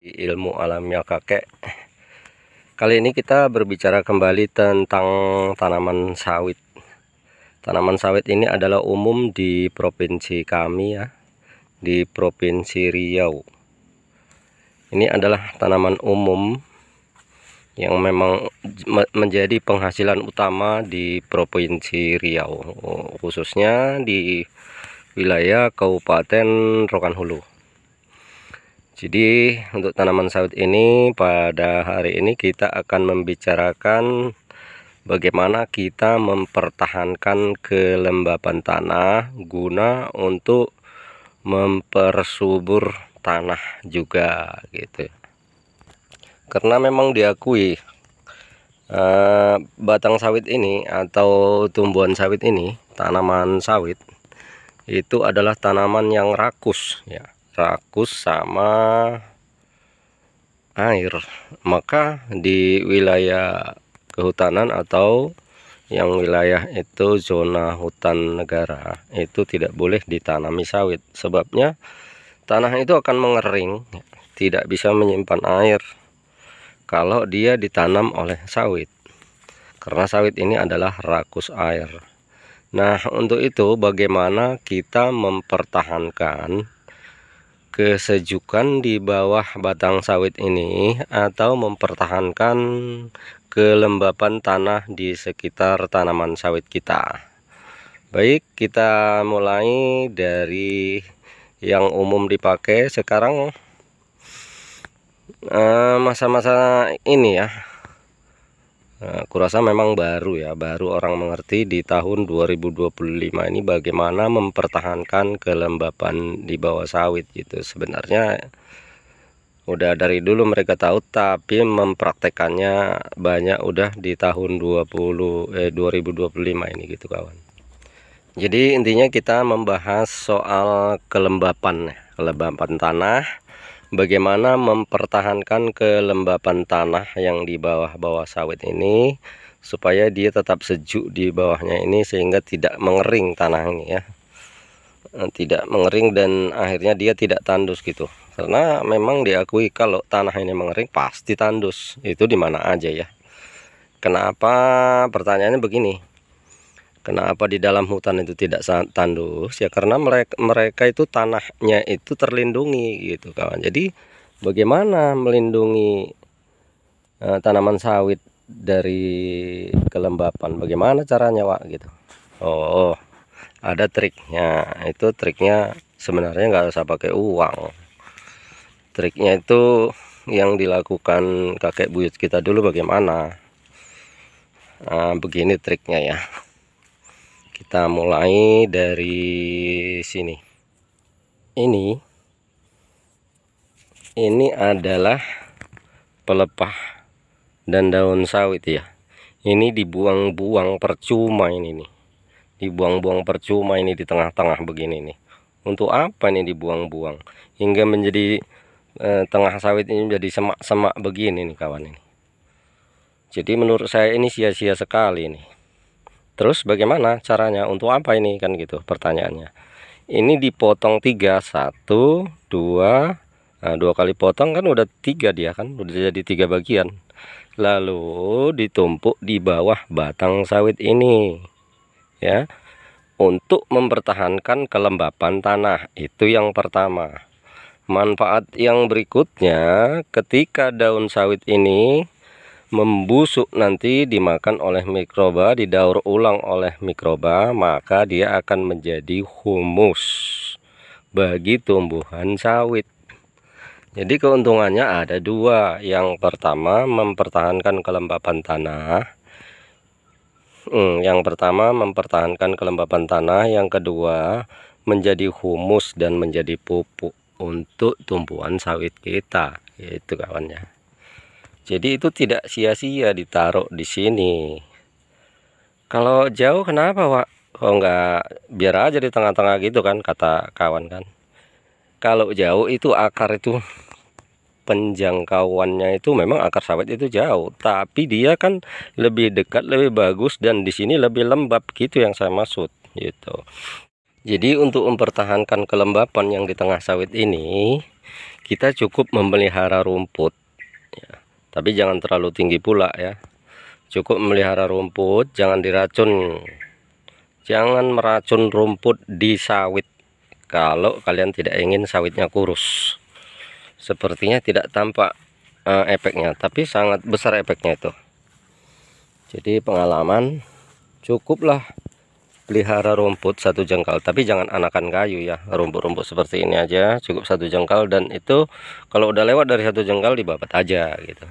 Ilmu alamnya kakek. Kali ini kita berbicara kembali tentang tanaman sawit. Tanaman sawit ini adalah umum di provinsi kami ya, di Provinsi Riau. Ini adalah tanaman umum yang memang menjadi penghasilan utama di Provinsi Riau, khususnya di wilayah Kabupaten Rokan Hulu. Jadi untuk tanaman sawit ini pada hari ini kita akan membicarakan bagaimana kita mempertahankan kelembapan tanah guna untuk mempersubur tanah juga gitu. Karena memang diakui batang sawit ini atau tumbuhan sawit ini, tanaman sawit itu adalah tanaman yang rakus ya, rakus sama air. Maka di wilayah kehutanan atau yang wilayah itu zona hutan negara itu tidak boleh ditanami sawit. Sebabnya tanah itu akan mengering, tidak bisa menyimpan air kalau dia ditanam oleh sawit, karena sawit ini adalah rakus air. Nah, untuk itu bagaimana kita mempertahankan kesejukan di bawah batang sawit ini atau mempertahankan kelembapan tanah di sekitar tanaman sawit kita. Baik, kita mulai dari yang umum dipakai sekarang, masa-masa ini ya. Kurasa memang baru ya, baru orang mengerti di tahun 2025 ini bagaimana mempertahankan kelembapan di bawah sawit gitu. Sebenarnya udah dari dulu mereka tahu, tapi mempraktekannya banyak udah di tahun 2025 ini gitu kawan. Jadi intinya kita membahas soal kelembapan tanah, bagaimana mempertahankan kelembapan tanah yang di bawah sawit ini supaya dia tetap sejuk di bawahnya ini sehingga tidak mengering tanah ini ya, tidak mengering dan akhirnya dia tidak tandus gitu. Karena memang diakui kalau tanah ini mengering pasti tandus, itu di mana aja ya. Kenapa? Pertanyaannya begini, kenapa di dalam hutan itu tidak tandus? Ya karena mereka itu tanahnya itu terlindungi gitu kawan. Jadi bagaimana melindungi tanaman sawit dari kelembapan? Bagaimana caranya Wak gitu? Oh, ada triknya. Itu triknya sebenarnya nggak usah pakai uang. Triknya itu yang dilakukan kakek buyut kita dulu bagaimana? Begini triknya ya. Kita mulai dari sini. Ini adalah pelepah dan daun sawit ya. Ini dibuang-buang percuma ini nih. Dibuang-buang percuma ini di tengah-tengah begini nih. Untuk apa ini dibuang-buang? Hingga menjadi tengah sawit ini menjadi semak-semak begini nih kawan ini. Jadi menurut saya ini sia-sia sekali nih. Terus bagaimana caranya? Untuk apa ini kan gitu pertanyaannya. Ini dipotong 3, 1, 2. Nah, 2 kali potong kan udah 3 dia kan, udah jadi 3 bagian. Lalu ditumpuk di bawah batang sawit ini ya, untuk mempertahankan kelembapan tanah. Itu yang pertama. Manfaat yang berikutnya, ketika daun sawit ini membusuk nanti dimakan oleh mikroba, didaur ulang oleh mikroba, maka dia akan menjadi humus bagi tumbuhan sawit. Jadi keuntungannya ada 2. Yang pertama mempertahankan kelembapan tanah. Yang pertama mempertahankan kelembapan tanah, yang kedua menjadi humus dan menjadi pupuk untuk tumbuhan sawit kita, itu kawannya. Jadi itu tidak sia-sia ditaruh di sini. Kalau jauh kenapa Wak? Kok nggak biar aja di tengah-tengah gitu kan, kata kawan kan. Kalau jauh itu akar itu penjangkauannya itu memang akar sawit itu jauh, tapi dia kan lebih dekat, lebih bagus, dan di sini lebih lembab gitu yang saya maksud gitu. Jadi untuk mempertahankan kelembapan yang di tengah sawit ini, kita cukup memelihara rumput ya, tapi jangan terlalu tinggi pula ya. Cukup memelihara rumput, jangan diracun, jangan meracun rumput di sawit kalau kalian tidak ingin sawitnya kurus. Sepertinya tidak tampak efeknya, tapi sangat besar efeknya itu. Jadi pengalaman, cukuplah pelihara rumput satu jengkal, tapi jangan anakan kayu ya. Rumput-rumput seperti ini aja cukup satu jengkal, dan itu kalau udah lewat dari satu jengkal dibabat aja gitu.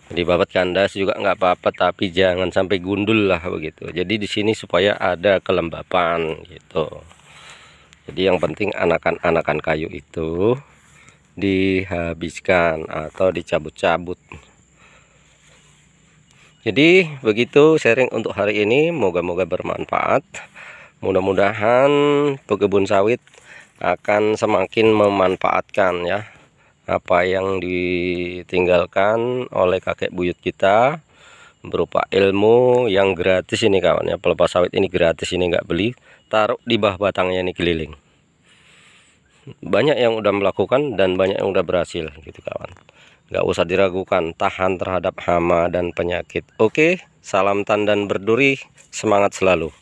Dibabat kandas juga nggak apa-apa, tapi jangan sampai gundul lah begitu. Jadi di sini supaya ada kelembapan gitu. Jadi yang penting anakan-anakan kayu itu dihabiskan atau dicabut-cabut. Jadi begitu sharing untuk hari ini, moga-moga bermanfaat. Mudah-mudahan pekebun sawit akan semakin memanfaatkan ya apa yang ditinggalkan oleh kakek buyut kita berupa ilmu yang gratis ini kawan ya. Pelepas sawit ini gratis, ini nggak beli, taruh di bawah batangnya ini keliling. Banyak yang udah melakukan dan banyak yang udah berhasil gitu kawan. Nggak usah diragukan, tahan terhadap hama dan penyakit. Oke, salam tandan berduri, semangat selalu.